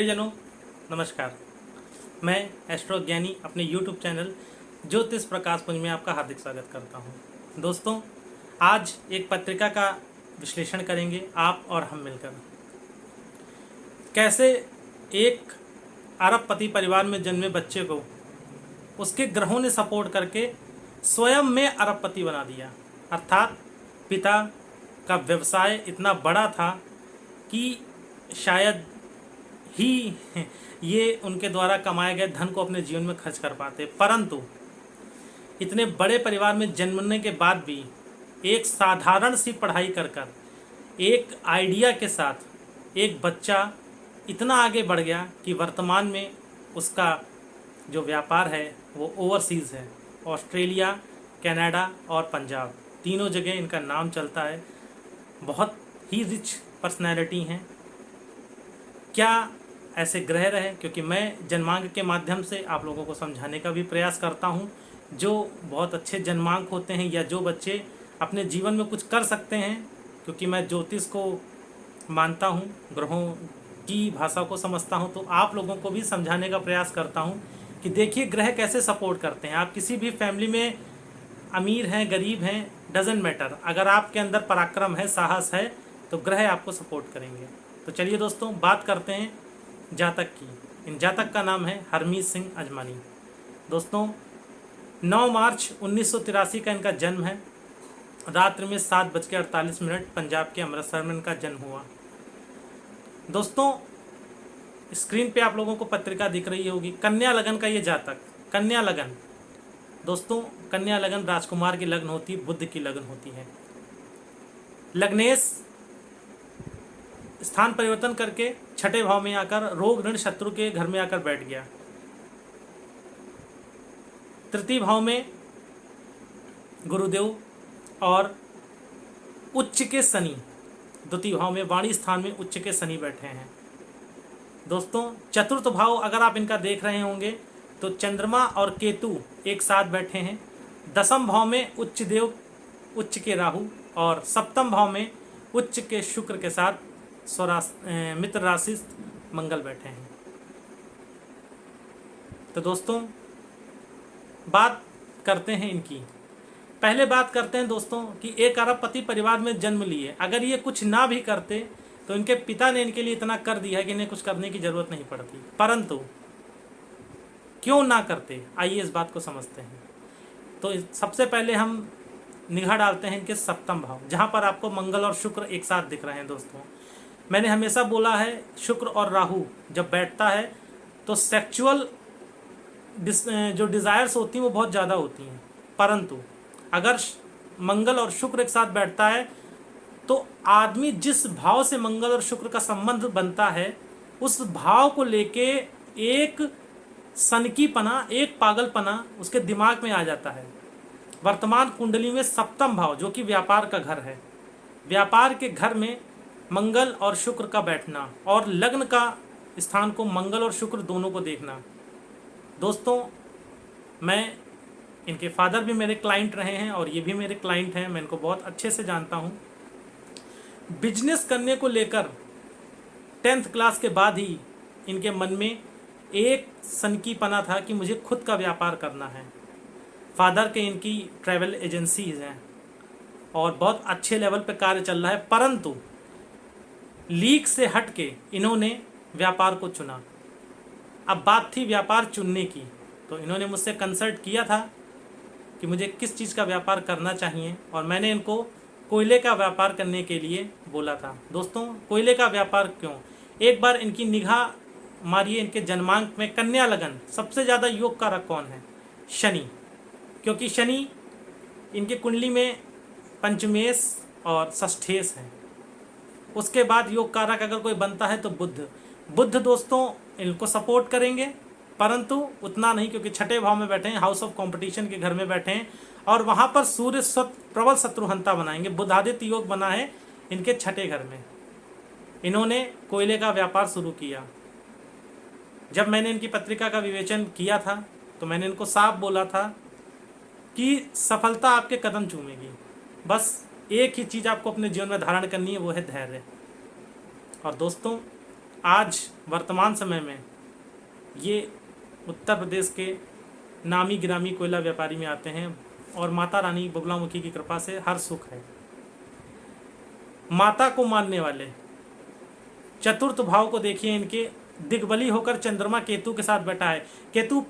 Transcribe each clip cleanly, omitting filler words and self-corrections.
प्रियजनों नमस्कार। मैं एस्ट्रो ज्ञानी अपने यूट्यूब चैनल ज्योतिष प्रकाश पुंज में आपका हार्दिक स्वागत करता हूं। दोस्तों, आज एक पत्रिका का विश्लेषण करेंगे आप और हम मिलकर। कैसे एक अरबपति परिवार में जन्मे बच्चे को उसके ग्रहों ने सपोर्ट करके स्वयं में अरबपति बना दिया। अर्थात पिता का व्यवसाय इतना बड़ा था कि शायद ही ये उनके द्वारा कमाए गए धन को अपने जीवन में खर्च कर पाते, परंतु इतने बड़े परिवार में जन्मने के बाद भी एक साधारण सी पढ़ाई कर कर एक आइडिया के साथ एक बच्चा इतना आगे बढ़ गया कि वर्तमान में उसका जो व्यापार है वो ओवरसीज़ है। ऑस्ट्रेलिया, कनाडा और पंजाब तीनों जगह इनका नाम चलता है। बहुत ही रिच पर्सनैलिटी हैं। क्या ऐसे ग्रह रहे? क्योंकि मैं जन्मांक के माध्यम से आप लोगों को समझाने का भी प्रयास करता हूं। जो बहुत अच्छे जन्मांक होते हैं या जो बच्चे अपने जीवन में कुछ कर सकते हैं, क्योंकि मैं ज्योतिष को मानता हूं, ग्रहों की भाषा को समझता हूं, तो आप लोगों को भी समझाने का प्रयास करता हूं कि देखिए ग्रह कैसे सपोर्ट करते हैं। आप किसी भी फैमिली में अमीर हैं, गरीब हैं, डजेंट मैटर, अगर आपके अंदर पराक्रम है, साहस है, तो ग्रह आपको सपोर्ट करेंगे। तो चलिए दोस्तों, बात करते हैं जातक की। इन जातक का नाम है हरमीत सिंह अजमानी। दोस्तों, 9 मार्च 1983 का इनका जन्म है। रात्रि में 7:48 पंजाब के अमृतसर में इनका जन्म हुआ। दोस्तों, स्क्रीन पे आप लोगों को पत्रिका दिख रही होगी। कन्या लगन का ये जातक, कन्या लगन। दोस्तों, कन्या लगन राजकुमार की लगन होती है, बुध की लगन होती है। लग्नेश स्थान परिवर्तन करके छठे भाव में आकर रोग ऋण शत्रु के घर में आकर बैठ गया। तृतीय भाव में गुरुदेव और उच्च के शनि, द्वितीय भाव में वाणी स्थान में उच्च के शनि बैठे हैं। दोस्तों, चतुर्थ भाव अगर आप इनका देख रहे होंगे तो चंद्रमा और केतु एक साथ बैठे हैं। दसम भाव में उच्च देव, उच्च के राहु, और सप्तम भाव में उच्च के शुक्र के साथ मित्र राशि मंगल बैठे हैं। तो दोस्तों, बात करते हैं इनकी। पहले बात करते हैं दोस्तों कि एक अरबपति परिवार में जन्म लिए, अगर ये कुछ ना भी करते तो इनके पिता ने इनके लिए इतना कर दिया है कि इन्हें कुछ करने की जरूरत नहीं पड़ती। परंतु क्यों ना करते, आइए इस बात को समझते हैं। तो सबसे पहले हम निगाह डालते हैं इनके सप्तम भाव, जहां पर आपको मंगल और शुक्र एक साथ दिख रहे हैं। दोस्तों, मैंने हमेशा बोला है, शुक्र और राहु जब बैठता है तो सेक्सुअल जो डिज़ायर्स होती हैं वो बहुत ज़्यादा होती हैं, परंतु अगर मंगल और शुक्र एक साथ बैठता है तो आदमी जिस भाव से मंगल और शुक्र का संबंध बनता है उस भाव को लेके एक सनकीपना, एक पागलपना उसके दिमाग में आ जाता है। वर्तमान कुंडली में सप्तम भाव, जो कि व्यापार का घर है, व्यापार के घर में मंगल और शुक्र का बैठना और लग्न का स्थान को मंगल और शुक्र दोनों को देखना। दोस्तों, मैं इनके फादर भी मेरे क्लाइंट रहे हैं और ये भी मेरे क्लाइंट हैं, मैं इनको बहुत अच्छे से जानता हूँ। बिजनेस करने को लेकर 10th क्लास के बाद ही इनके मन में एक सनकीपना था कि मुझे खुद का व्यापार करना है। फादर के इनकी ट्रैवल एजेंसीज हैं और बहुत अच्छे लेवल पे कार्य चल रहा है, परंतु लीक से हट के इन्होंने व्यापार को चुना। अब बात थी व्यापार चुनने की, तो इन्होंने मुझसे कंसल्ट किया था कि मुझे किस चीज़ का व्यापार करना चाहिए, और मैंने इनको कोयले का व्यापार करने के लिए बोला था। दोस्तों, कोयले का व्यापार क्यों? एक बार इनकी निगाह मारिए इनके जन्मांक में। कन्या लगन, सबसे ज़्यादा योग कारक कौन है? शनि, क्योंकि शनि इनके कुंडली में पंचमेश और षष्ठेश है। उसके बाद योग कारक अगर कोई बनता है तो बुध दोस्तों इनको सपोर्ट करेंगे, परंतु उतना नहीं, क्योंकि छठे भाव में बैठे हैं, हाउस ऑफ कंपटीशन के घर में बैठे हैं, और वहां पर सूर्य प्रबल शत्रुहंता बनाएंगे। बुधादित्य योग बना है इनके छठे घर में। इन्होंने कोयले का व्यापार शुरू किया। जब मैंने इनकी पत्रिका का विवेचन किया था तो मैंने इनको साफ बोला था कि सफलता आपके कदम चूमेगी, बस एक ही चीज़ आपको अपने जीवन में धारण करनी है, वो है धैर्य। और दोस्तों, आज वर्तमान समय में ये उत्तर प्रदेश के नामी गिरामी कोयला व्यापारी में आते हैं और माता रानी बगुलामुखी की कृपा से हर सुख है। माता को मानने वाले चतुर्थ भाव को देखिए, इनके दिग्बली होकर चंद्रमा केतु के साथ बैठा है। केतु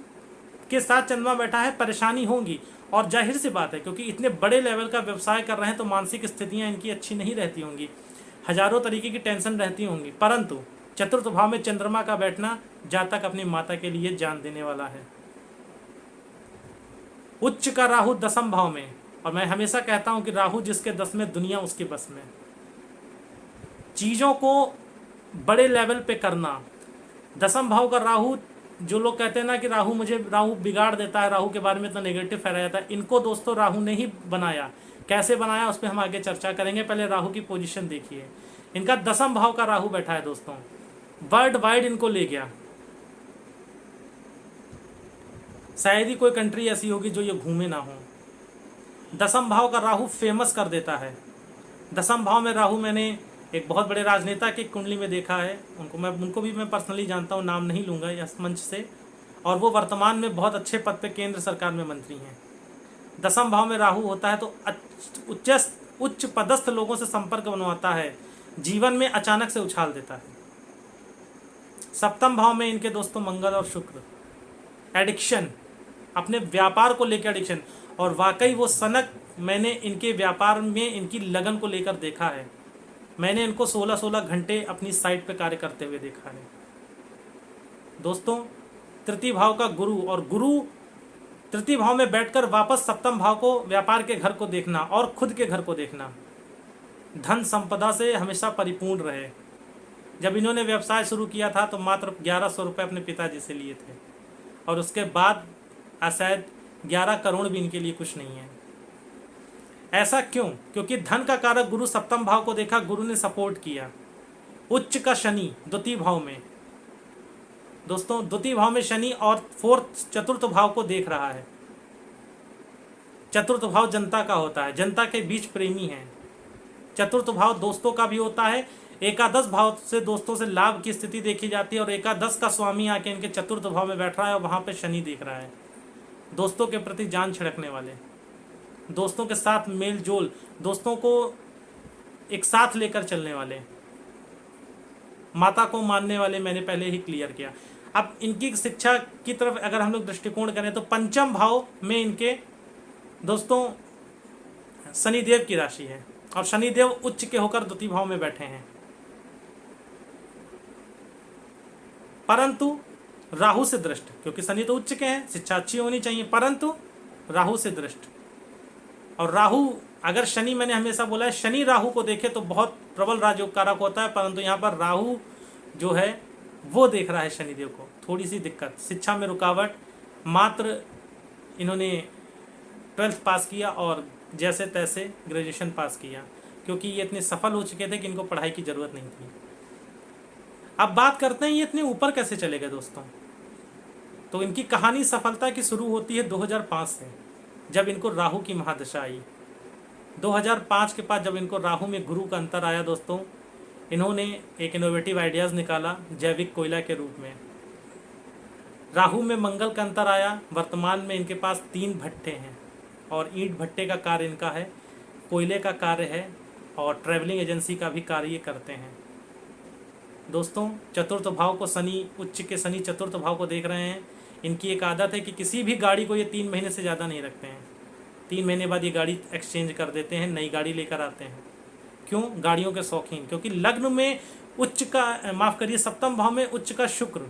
के साथ चंद्रमा बैठा है, परेशानी होंगी और जाहिर सी बात है क्योंकि इतने बड़े लेवल का व्यवसाय कर रहे हैं तो मानसिक स्थितियां इनकी अच्छी नहीं रहती होंगी, हजारों तरीके की टेंशन रहती होंगी। परंतु चतुर्थ भाव में चंद्रमा का बैठना जातक अपनी माता के लिए जान देने वाला है। उच्च का राहु दसम भाव में, और मैं हमेशा कहता हूं कि राहु जिसके 10 में दुनिया उसके बस में। चीजों को बड़े लेवल पे करना, दसम भाव का राहु, जो लोग कहते हैं ना कि राहु बिगाड़ देता है, राहु के बारे में इतना नेगेटिव फैलाया जाता है, इनको दोस्तों राहु ने ही बनाया। कैसे बनाया उस पर हम आगे चर्चा करेंगे, पहले राहु की पोजीशन देखिए। इनका दसम भाव का राहु बैठा है दोस्तों, वर्ल्ड वाइड इनको ले गया। शायद ही कोई कंट्री ऐसी होगी जो ये घूमे ना हो। दसम भाव का राहु फेमस कर देता है। दसम भाव में राहु मैंने एक बहुत बड़े राजनेता की कुंडली में देखा है, उनको भी मैं पर्सनली जानता हूँ, नाम नहीं लूँगा इस मंच से, और वो वर्तमान में बहुत अच्छे पद पे केंद्र सरकार में मंत्री हैं। दसम भाव में राहु होता है तो उच्च पदस्थ लोगों से संपर्क बनवाता है, जीवन में अचानक से उछाल देता है। सप्तम भाव में इनके दोस्तों मंगल और शुक्र, एडिक्शन, अपने व्यापार को लेकर एडिक्शन, और वाकई वो सनक मैंने इनके व्यापार में इनकी लगन को लेकर देखा है। मैंने इनको 16-16 घंटे अपनी साइट पे कार्य करते हुए देखा है दोस्तों। तृतीय भाव का गुरु, और गुरु तृतीय भाव में बैठकर वापस सप्तम भाव को, व्यापार के घर को देखना और खुद के घर को देखना। धन संपदा से हमेशा परिपूर्ण रहे। जब इन्होंने व्यवसाय शुरू किया था तो मात्र 1100 रुपये अपने पिताजी से लिए थे, और उसके बाद शायद 11 करोड़ भी इनके लिए कुछ नहीं है। ऐसा क्यों? क्योंकि धन का कारक गुरु सप्तम भाव को देखा, गुरु ने सपोर्ट किया। उच्च का शनि द्वितीय भाव में दोस्तों, द्वितीय भाव में शनि और चतुर्थ भाव को देख रहा है। चतुर्थ भाव जनता का होता है, जनता के बीच प्रेमी है। चतुर्थ भाव दोस्तों का भी होता है। एकादश भाव से दोस्तों से लाभ की स्थिति देखी जाती है, और एकादश का स्वामी आके इनके चतुर्थ भाव में बैठ रहा है और वहां पे शनि देख रहा है। दोस्तों के प्रति जान छिड़कने वाले, दोस्तों के साथ मेल जोल, दोस्तों को एक साथ लेकर चलने वाले, माता को मानने वाले, मैंने पहले ही क्लियर किया। अब इनकी शिक्षा की तरफ अगर हम लोग दृष्टिकोण करें तो पंचम भाव में इनके दोस्तों शनिदेव की राशि है, और शनिदेव उच्च के होकर द्वितीय भाव में बैठे हैं। परंतु राहु से दृष्ट, क्योंकि शनि तो उच्च के हैं, शिक्षा अच्छी होनी चाहिए, परंतु राहु से दृष्ट। और राहु, अगर शनि, मैंने हमेशा बोला है शनि राहु को देखे तो बहुत प्रबल राजयोग कारक होता है, परंतु यहाँ पर राहु जो है वो देख रहा है शनिदेव को। थोड़ी सी दिक्कत, शिक्षा में रुकावट। मात्र इन्होंने 12th पास किया और जैसे तैसे ग्रेजुएशन पास किया, क्योंकि ये इतने सफल हो चुके थे कि इनको पढ़ाई की ज़रूरत नहीं थी। अब बात करते हैं ये इतने ऊपर कैसे चले गए दोस्तों। तो इनकी कहानी सफलता की शुरू होती है 2005 से, जब इनको राहु की महादशा आई। 2005 के बाद जब इनको राहु में गुरु का अंतर आया दोस्तों, इन्होंने एक इनोवेटिव आइडियाज़ निकाला जैविक कोयला के रूप में। राहु में मंगल का अंतर आया। वर्तमान में इनके पास 3 भट्टे हैं, और ईंट भट्टे का कार्य इनका है, कोयले का कार्य है, और ट्रैवलिंग एजेंसी का भी कार्य ये करते हैं दोस्तों। चतुर्थ भाव को शनि, उच्च के शनि चतुर्थ भाव को देख रहे हैं। इनकी एक आदत है कि किसी भी गाड़ी को ये 3 महीने से ज़्यादा नहीं रखते हैं। 3 महीने बाद ये गाड़ी एक्सचेंज कर देते हैं, नई गाड़ी लेकर आते हैं। क्यों? गाड़ियों के शौकीन। क्योंकि लग्न में उच्च का, माफ़ करिए, सप्तम भाव में उच्च का शुक्र,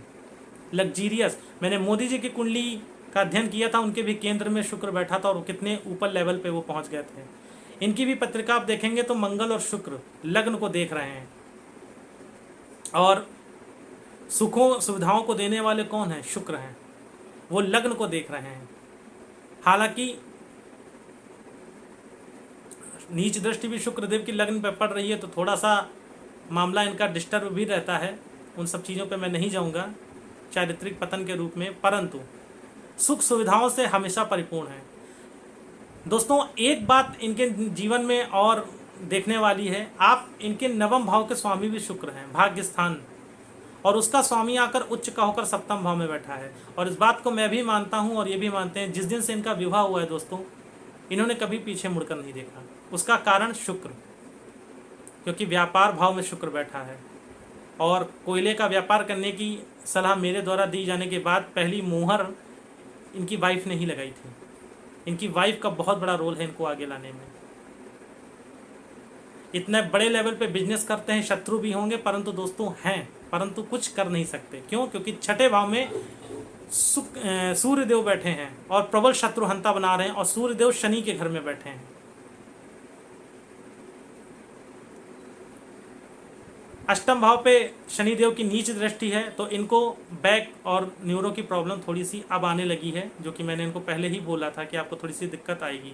लग्जीरियस। मैंने मोदी जी की कुंडली का अध्ययन किया था, उनके भी केंद्र में शुक्र बैठा था, और कितने ऊपर लेवल पे वो पहुंच गए थे। इनकी भी पत्रिका आप देखेंगे तो मंगल और शुक्र लग्न को देख रहे हैं, और सुखों सुविधाओं को देने वाले कौन हैं? शुक्र हैं। वो लग्न को देख रहे हैं। हालांकि नीच दृष्टि भी शुक्रदेव की लग्न पर पड़ रही है, तो थोड़ा सा मामला इनका डिस्टर्ब भी रहता है। उन सब चीज़ों पे मैं नहीं जाऊंगा चारित्रिक पतन के रूप में, परंतु सुख सुविधाओं से हमेशा परिपूर्ण है दोस्तों। एक बात इनके जीवन में और देखने वाली है, आप इनके नवम भाव के स्वामी भी शुक्र हैं, भाग्य स्थान, और उसका स्वामी आकर उच्च का होकर सप्तम भाव में बैठा है। और इस बात को मैं भी मानता हूँ और ये भी मानते हैं, जिस दिन से इनका विवाह हुआ है दोस्तों, इन्होंने कभी पीछे मुड़कर नहीं देखा। उसका कारण शुक्र, क्योंकि व्यापार भाव में शुक्र बैठा है। और कोयले का व्यापार करने की सलाह मेरे द्वारा दी जाने के बाद पहली मोहर इनकी वाइफ ने ही लगाई थी। इनकी वाइफ का बहुत बड़ा रोल है इनको आगे लाने में। इतने बड़े लेवल पे बिजनेस करते हैं, शत्रु भी होंगे परंतु दोस्तों हैं, परंतु कुछ कर नहीं सकते। क्यों? क्योंकि छठे भाव में सूर्यदेव बैठे हैं और प्रबल शत्रुहंता बना रहे हैं, और सूर्यदेव शनि के घर में बैठे हैं। अष्टम भाव पे शनिदेव की नीच दृष्टि है, तो इनको बैक और न्यूरो की प्रॉब्लम थोड़ी सी अब आने लगी है, जो कि मैंने इनको पहले ही बोला था कि आपको थोड़ी सी दिक्कत आएगी।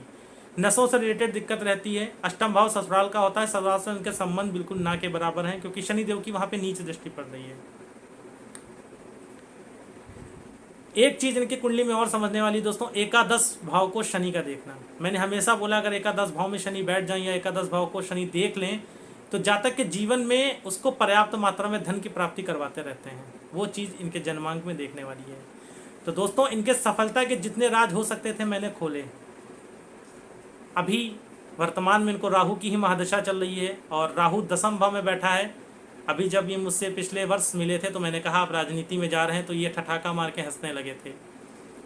नसों से रिलेटेड दिक्कत रहती है। अष्टम भाव ससुराल का होता है, ससुराल से उनके संबंध बिल्कुल ना के बराबर हैं, क्योंकि शनिदेव की वहाँ पे नीच दृष्टि पड़ रही है। एक चीज इनकी कुंडली में और समझने वाली दोस्तों, एकादश भाव को शनि का देखना। मैंने हमेशा बोला अगर एकादश भाव में शनि बैठ जाए या एकादश भाव को शनि देख लें, तो जातक के जीवन में उसको पर्याप्त मात्रा में धन की प्राप्ति करवाते रहते हैं। वो चीज़ इनके जन्मांक में देखने वाली है। तो दोस्तों, इनके सफलता के जितने राज हो सकते थे मैंने खोले। अभी वर्तमान में इनको राहु की ही महादशा चल रही है, और राहु दसम भाव में बैठा है। अभी जब ये मुझसे पिछले वर्ष मिले थे तो मैंने कहा आप राजनीति में जा रहे हैं, तो ये ठठाका मार के हंसने लगे थे।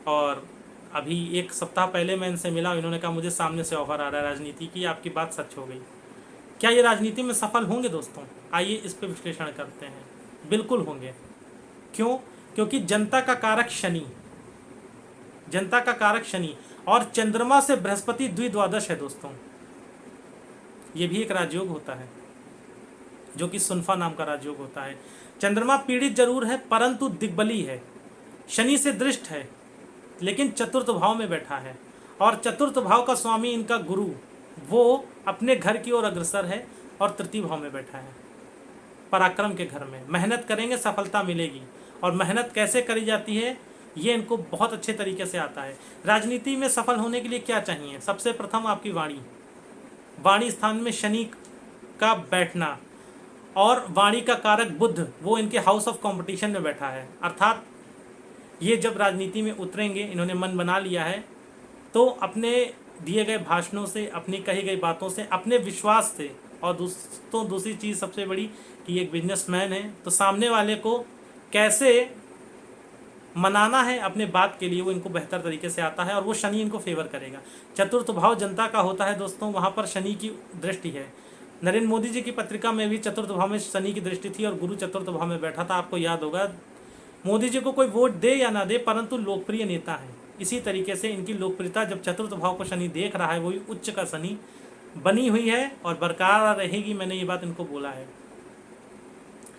और अभी एक सप्ताह पहले मैं इनसे मिला, इन्होंने कहा मुझे सामने से ऑफर आ रहा है राजनीति की, आपकी बात सच हो गई। क्या ये राजनीति में सफल होंगे दोस्तों? आइए इस पर विश्लेषण करते हैं। बिल्कुल होंगे। क्यों? क्योंकि जनता का कारक शनि, जनता का कारक शनि, और चंद्रमा से बृहस्पति द्विद्वादश है दोस्तों। ये भी एक राजयोग होता है, जो कि सुनफा नाम का राजयोग होता है। चंद्रमा पीड़ित जरूर है परंतु दिग्बली है, शनि से दृष्ट है, लेकिन चतुर्थ भाव में बैठा है। और चतुर्थ भाव का स्वामी इनका गुरु, वो अपने घर की ओर अग्रसर है और तृतीय भाव में बैठा है, पराक्रम के घर में। मेहनत करेंगे सफलता मिलेगी, और मेहनत कैसे करी जाती है ये इनको बहुत अच्छे तरीके से आता है। राजनीति में सफल होने के लिए क्या चाहिए? सबसे प्रथम आपकी वाणी, वाणी स्थान में शनि का बैठना, और वाणी का कारक बुध वो इनके हाउस ऑफ कंपटीशन में बैठा है। अर्थात ये जब राजनीति में उतरेंगे, इन्होंने मन बना लिया है, तो अपने दिए गए भाषणों से, अपनी कही गई बातों से, अपने विश्वास से, और दोस्तों दूसरी चीज़ सबसे बड़ी कि एक बिजनेसमैन है, तो सामने वाले को कैसे मनाना है अपने बात के लिए, वो इनको बेहतर तरीके से आता है, और वो शनि इनको फेवर करेगा। चतुर्थ भाव जनता का होता है दोस्तों, वहाँ पर शनि की दृष्टि है। नरेंद्र मोदी जी की पत्रिका में भी चतुर्थ भाव में शनि की दृष्टि थी और गुरु चतुर्थ भाव में बैठा था। आपको याद होगा, मोदी जी को कोई वोट दे या ना दे परंतु लोकप्रिय नेता है। इसी तरीके से इनकी लोकप्रियता जब चतुर्थ भाव को शनि देख रहा है, वही उच्च का शनि बनी हुई है और बरकरार रहेगी। मैंने ये बात इनको बोला है।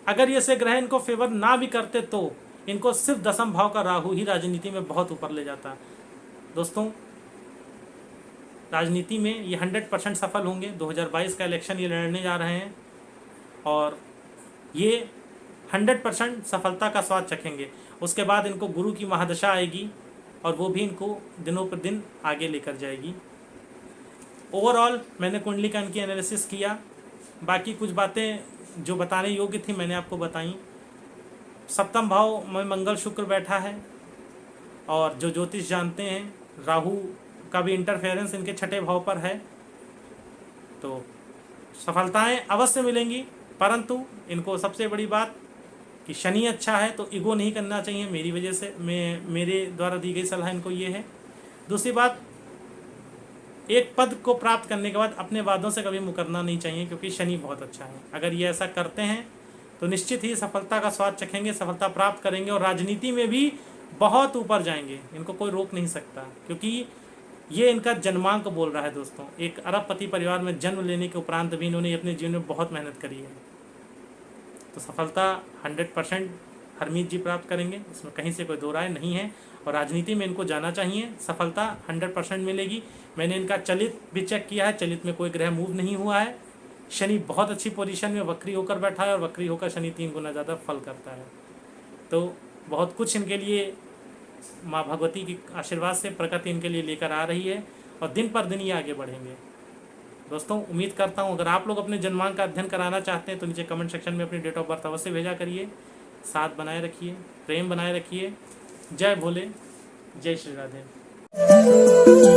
अगर ये से ग्रह इनको फेवर ना भी करते तो इनको सिर्फ दसम भाव का राहु ही राजनीति में बहुत ऊपर ले जाता। दोस्तों, राजनीति में ये 100% सफल होंगे। 2022 का इलेक्शन ये लड़ने जा रहे हैं, और ये 100% सफलता का स्वाद चखेंगे। उसके बाद इनको गुरु की महादशा आएगी, और वो भी इनको दिनों पर दिन आगे लेकर जाएगी। ओवरऑल मैंने कुंडली का इनकी एनालिसिस किया। बाकी कुछ बातें जो बताने योग्य थी मैंने आपको बताई। सप्तम भाव में मंगल शुक्र बैठा है, और जो ज्योतिष जानते हैं राहु का भी इंटरफेरेंस इनके छठे भाव पर है, तो सफलताएं अवश्य मिलेंगी। परंतु इनको सबसे बड़ी बात कि शनि अच्छा है, तो ईगो नहीं करना चाहिए। मेरी वजह से मेरे द्वारा दी गई सलाह इनको ये है। दूसरी बात, एक पद को प्राप्त करने के बाद अपने वादों से कभी मुकरना नहीं चाहिए, क्योंकि शनि बहुत अच्छा है। अगर ये ऐसा करते हैं तो निश्चित ही सफलता का स्वाद चखेंगे, सफलता प्राप्त करेंगे, और राजनीति में भी बहुत ऊपर जाएंगे। इनको कोई रोक नहीं सकता, क्योंकि ये इनका जन्मांक बोल रहा है दोस्तों। एक अरबपति परिवार में जन्म लेने के उपरांत भी इन्होंने अपने जीवन में बहुत मेहनत करी है। तो सफलता 100% हरमीत जी प्राप्त करेंगे, इसमें कहीं से कोई दो राय नहीं है। और राजनीति में इनको जाना चाहिए, सफलता 100% मिलेगी। मैंने इनका चलित भी चेक किया है, चलित में कोई ग्रह मूव नहीं हुआ है। शनि बहुत अच्छी पोजीशन में वक्री होकर बैठा है, और वक्री होकर शनि 3 गुना ज़्यादा फल करता है। तो बहुत कुछ इनके लिए माँ भगवती की आशीर्वाद से प्रकृति इनके लिए लेकर आ रही है, और दिन पर दिन ये आगे बढ़ेंगे। दोस्तों, उम्मीद करता हूँ अगर आप लोग अपने जन्मांक का अध्ययन कराना चाहते हैं तो नीचे कमेंट सेक्शन में अपनी डेट ऑफ बर्थ अवश्य भेजा करिए। साथ बनाए रखिए, प्रेम बनाए रखिए। जय भोले, जय श्री राधे।